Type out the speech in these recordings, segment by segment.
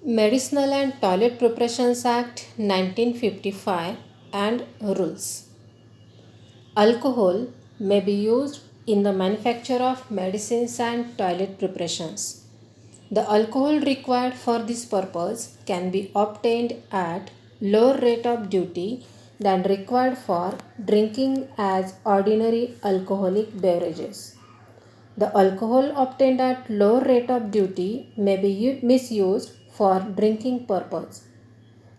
Medicinal and Toilet Preparations Act 1955 and rules. Alcohol may be used in the manufacture of medicines and toilet preparations. The alcohol required for this purpose can be obtained at lower rate of duty than required for drinking as ordinary alcoholic beverages. The alcohol obtained at lower rate of duty may be misused for drinking purpose.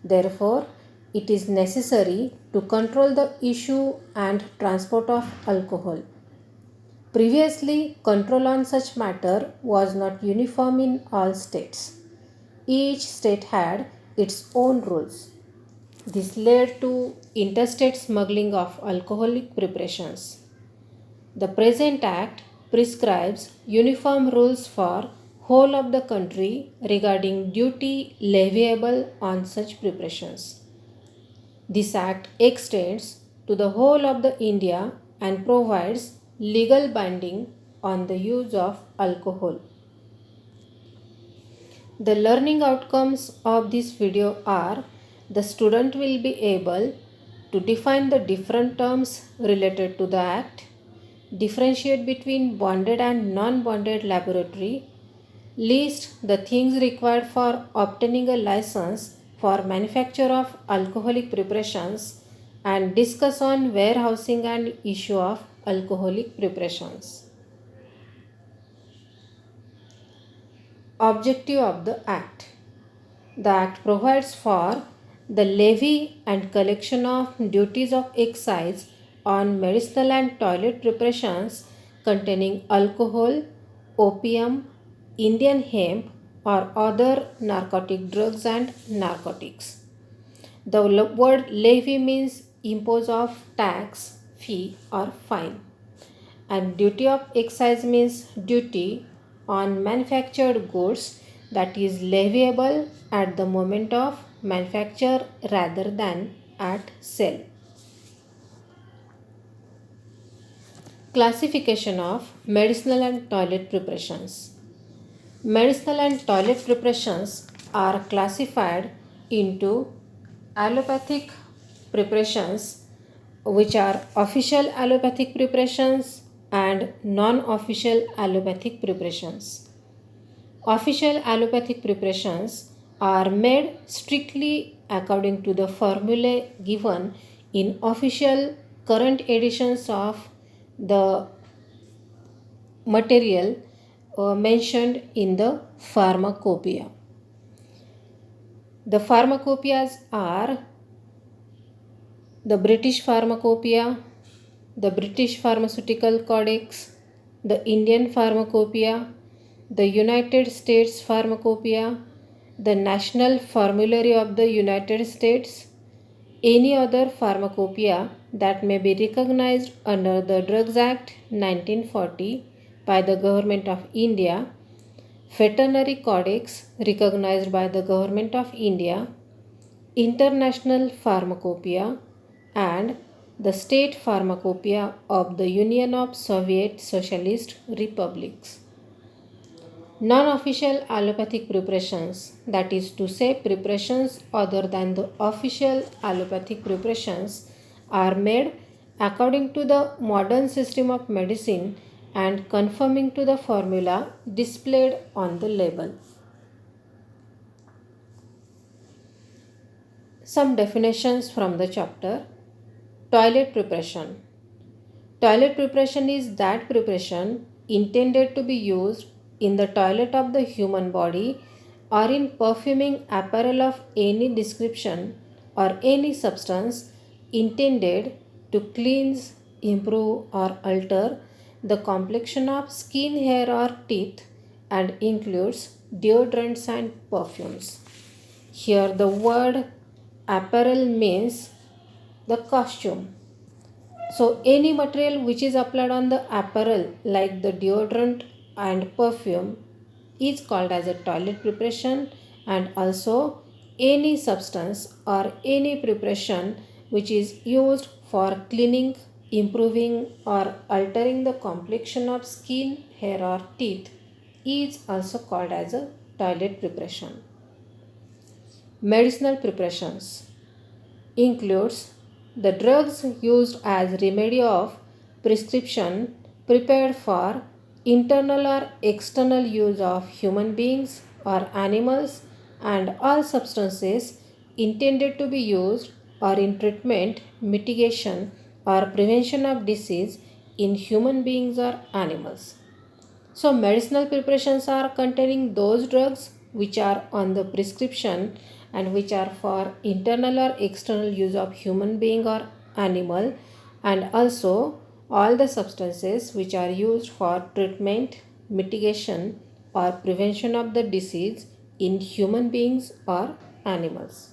Therefore, it is necessary to control the issue and transport of alcohol. Previously, control on such matter was not uniform in all states. Each state had its own rules. This led to interstate smuggling of alcoholic preparations. The present act prescribes uniform rules for whole of the country regarding duty leviable on such preparations. This act extends to the whole of the India and provides legal binding on the use of alcohol. The learning outcomes of this video are: the student will be able to define the different terms related to the act, differentiate between bonded and non-bonded laboratory, list the things required for obtaining a license for manufacture of alcoholic preparations, and discuss on warehousing and issue of alcoholic preparations. Objective of the Act. The Act provides for the levy and collection of duties of excise on medicinal and toilet preparations containing alcohol, opium, Indian hemp, or other narcotic drugs and narcotics. The word levy means impose of tax, fee, or fine, and duty of excise means duty on manufactured goods that is leviable at the moment of manufacture rather than at sale. Classification of medicinal and toilet preparations. Medicinal and toilet preparations are classified into allopathic preparations, which are official allopathic preparations and non-official allopathic preparations. Official allopathic preparations are made strictly according to the formulae given in official current editions of the material mentioned in the pharmacopoeia. The pharmacopoeias are the British Pharmacopoeia, the British Pharmaceutical Codex, the Indian Pharmacopoeia, the United States Pharmacopoeia, the National Formulary of the United States, any other pharmacopoeia that may be recognized under the Drugs Act 1940 by the Government of India, Veterinary Codex recognized by the Government of India, International Pharmacopoeia, and the State Pharmacopoeia of the Union of Soviet Socialist Republics. Non-official allopathic preparations, that is to say preparations other than the official allopathic preparations, are made according to the modern system of medicine and conforming to the formula displayed on the label. Some definitions from the chapter. Toilet preparation. Toilet preparation is that preparation intended to be used in the toilet of the human body or in perfuming apparel of any description or any substance intended to cleanse, improve, or alter the complexion of skin, hair, or teeth, and includes deodorants and perfumes. Here, the word apparel means the costume. So, any material which is applied on the apparel, like the deodorant and perfume, is called as a toilet preparation, and also any substance or any preparation which is used for cleaning, improving, or altering the complexion of skin, hair, or teeth is also called as a toilet preparation. Medicinal preparations includes the drugs used as remedy of prescription prepared for internal or external use of human beings or animals, and all substances intended to be used or in treatment, mitigation or prevention of disease in human beings or animals. So, medicinal preparations are containing those drugs which are on the prescription and which are for internal or external use of human being or animal, and also all the substances which are used for treatment, mitigation or prevention of the disease in human beings or animals.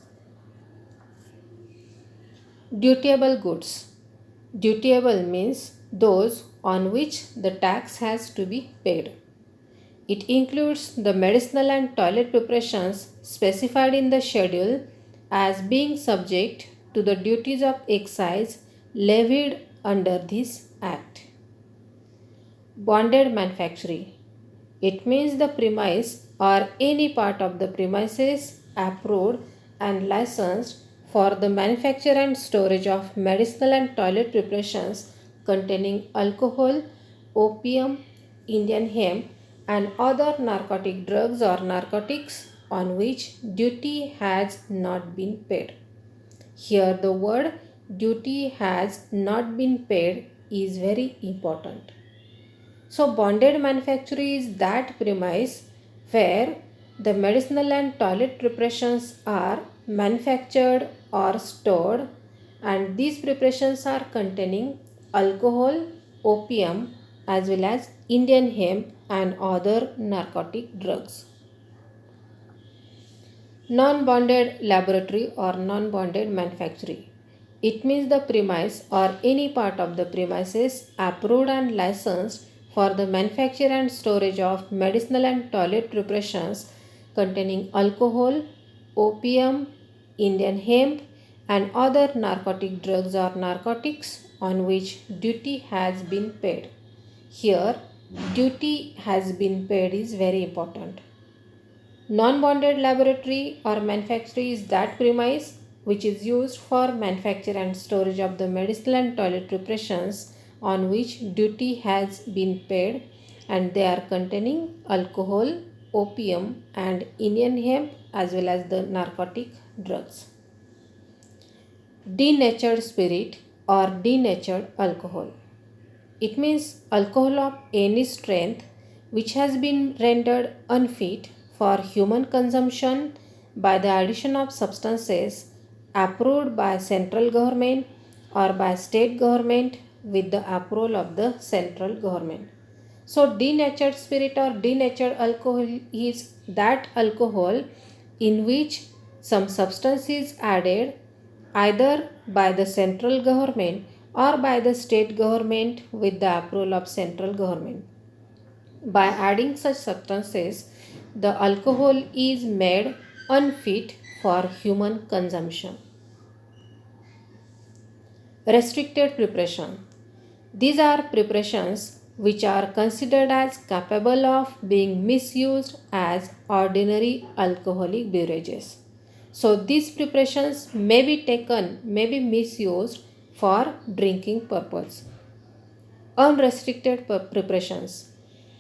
Dutiable goods. Dutiable means those on which the tax has to be paid. It includes the medicinal and toilet preparations specified in the schedule as being subject to the duties of excise levied under this Act. Bonded manufactory. It means the premise or any part of the premises approved and licensed for the manufacture and storage of medicinal and toilet preparations containing alcohol, opium, Indian hemp, and other narcotic drugs or narcotics on which duty has not been paid. Here, the word duty has not been paid is very important. So, bonded manufactory is that premise where the medicinal and toilet preparations are manufactured or stored, and these preparations are containing alcohol, opium, as well as Indian hemp and other narcotic drugs. Non-bonded laboratory or non-bonded manufacturing. It means the premise or any part of the premises approved and licensed for the manufacture and storage of medicinal and toilet preparations containing alcohol, opium, Indian hemp, and other narcotic drugs or narcotics on which duty has been paid. Here, duty has been paid is very important. Non-bonded laboratory or manufactory is that premise which is used for manufacture and storage of the medicinal and toilet preparations on which duty has been paid, and they are containing alcohol, opium, and Indian hemp as well as the narcotic drugs. Denatured spirit or denatured alcohol. It means alcohol of any strength which has been rendered unfit for human consumption by the addition of substances approved by central government or by state government with the approval of the central government. So, denatured spirit or denatured alcohol is that alcohol in which some substance is added either by the central government or by the state government with the approval of central government. By adding such substances, the alcohol is made unfit for human consumption. Restricted preparation. These are preparations which are considered as capable of being misused as ordinary alcoholic beverages. So these preparations may be misused for drinking purpose. Unrestricted preparations.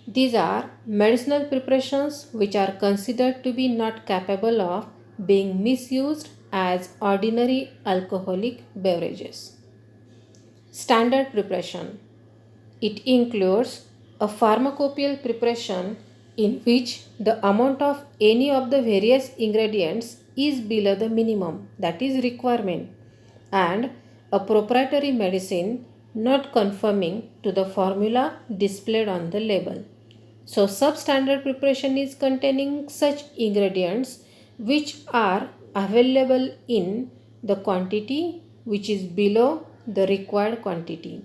These are medicinal preparations which are considered to be not capable of being misused as ordinary alcoholic beverages. Standard preparation. It includes a pharmacopoeial preparation in which the amount of any of the various ingredients is below the minimum, that is requirement, and a proprietary medicine not conforming to the formula displayed on the label. So, substandard preparation is containing such ingredients which are available in the quantity which is below the required quantity,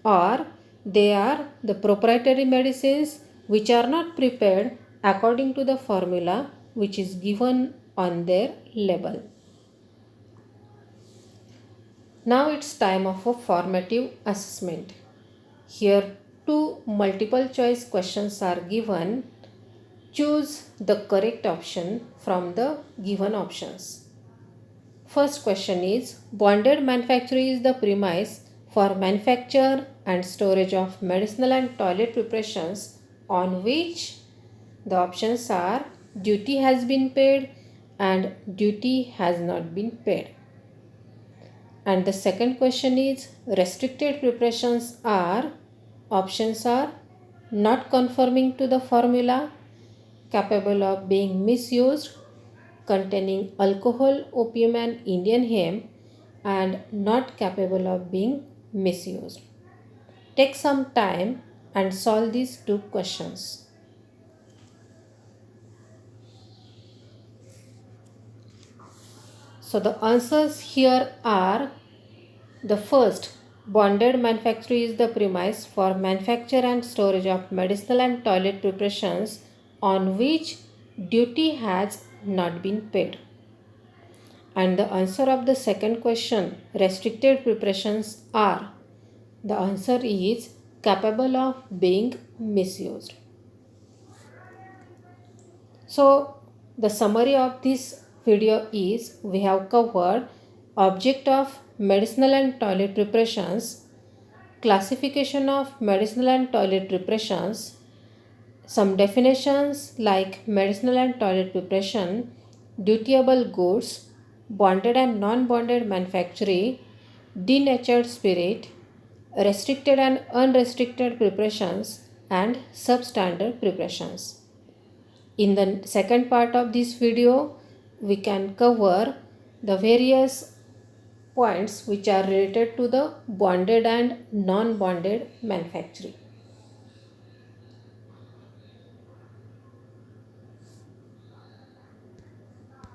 or they are the proprietary medicines which are not prepared according to the formula which is given on their label. Now it's time of a formative assessment. Here two multiple choice questions are given. Choose the correct option from the given options. First question is, bonded manufacturing is the premise for manufacture and storage of medicinal and toilet preparations on which the options are duty has been paid and duty has not been paid. And the second question is, restricted preparations are, options are not conforming to the formula, capable of being misused, containing alcohol, opium and Indian hemp, and not capable of being misused. Take some time and solve these two questions. So the answers here are, the first, bonded manufacturing is the premise for manufacture and storage of medicinal and toilet preparations on which duty has not been paid. And the answer of the second question, restricted preparations are, the answer is capable of being misused. So the summary of this video is, we have covered object of medicinal and toilet preparations, classification of medicinal and toilet preparations, some definitions like medicinal and toilet preparation, dutiable goods, bonded and non-bonded manufacturing, denatured spirit, restricted and unrestricted preparations, and substandard preparations. In the second part of this video, we can cover the various points which are related to the bonded and non-bonded manufacturing.